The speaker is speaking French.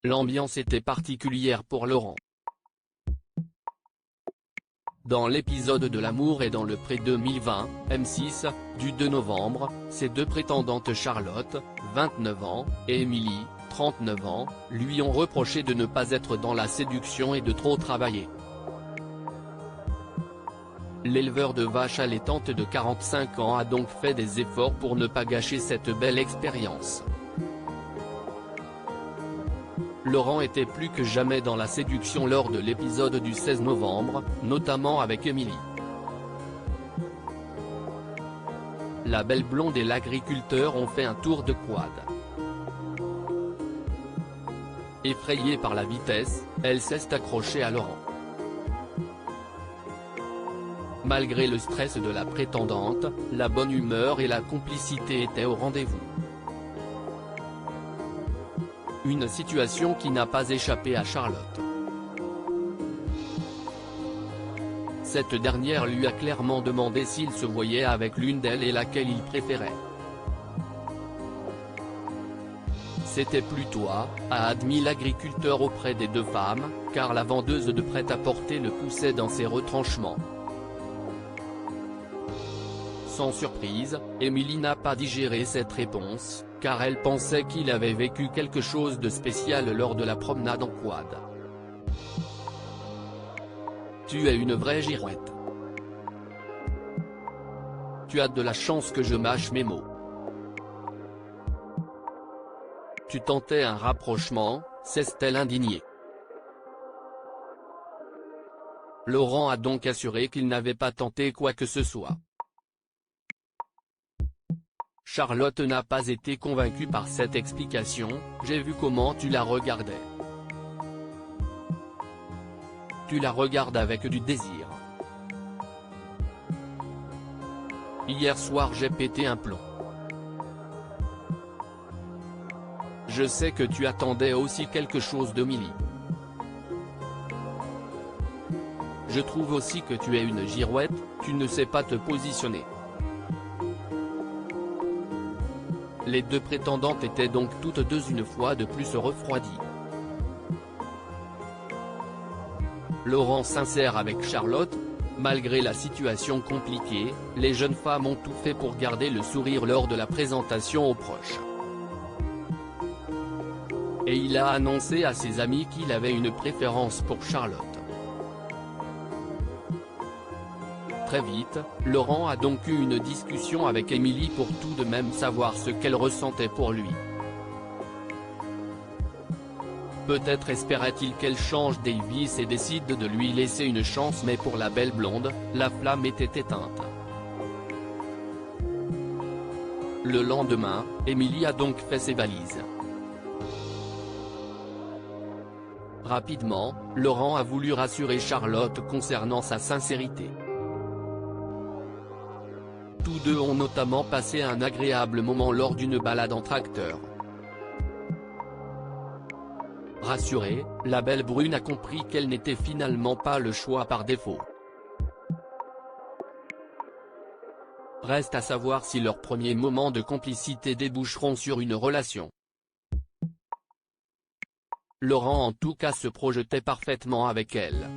L'ambiance était particulière pour Laurent. Dans l'épisode de l'amour et dans le pré 2020, M6, du 2 novembre, ces deux prétendantes Charlotte, 29 ans, et Émilie, 39 ans, lui ont reproché de ne pas être dans la séduction et de trop travailler. L'éleveur de vaches allaitantes de 45 ans a donc fait des efforts pour ne pas gâcher cette belle expérience. Laurent était plus que jamais dans la séduction lors de l'épisode du 16 novembre, notamment avec Émilie. La belle blonde et l'agriculteur ont fait un tour de quad. Effrayée par la vitesse, elle s'est accrochée à Laurent. Malgré le stress de la prétendante, la bonne humeur et la complicité étaient au rendez-vous. Une situation qui n'a pas échappé à Charlotte. Cette dernière lui a clairement demandé s'il se voyait avec l'une d'elles et laquelle il préférait. C'était plus toi, a admis l'agriculteur auprès des deux femmes, car la vendeuse de prêt-à-porter le poussait dans ses retranchements. Sans surprise, Émilie n'a pas digéré cette réponse, car elle pensait qu'il avait vécu quelque chose de spécial lors de la promenade en quad. Tu es une vraie girouette. Tu as de la chance que je mâche mes mots. Tu tentais un rapprochement, s'est-elle indignée. Laurent a donc assuré qu'il n'avait pas tenté quoi que ce soit. Charlotte n'a pas été convaincue par cette explication. J'ai vu comment tu la regardais. Tu la regardes avec du désir. Hier soir j'ai pété un plomb. Je sais que tu attendais aussi quelque chose d'Émilie. Je trouve aussi que tu es une girouette, tu ne sais pas te positionner. Les deux prétendantes étaient donc toutes deux une fois de plus refroidies. Laurent sincère avec Charlotte. Malgré la situation compliquée, les jeunes femmes ont tout fait pour garder le sourire lors de la présentation aux proches. Et il a annoncé à ses amis qu'il avait une préférence pour Charlotte. Très vite, Laurent a donc eu une discussion avec Émilie pour tout de même savoir ce qu'elle ressentait pour lui. Peut-être espérait-il qu'elle change d'avis et décide de lui laisser une chance, mais pour la belle blonde, la flamme était éteinte. Le lendemain, Émilie a donc fait ses valises. Rapidement, Laurent a voulu rassurer Charlotte concernant sa sincérité. Tous deux ont notamment passé un agréable moment lors d'une balade en tracteur. Rassurée, la belle brune a compris qu'elle n'était finalement pas le choix par défaut. Reste à savoir si leurs premiers moments de complicité déboucheront sur une relation. Laurent en tout cas se projetait parfaitement avec elle.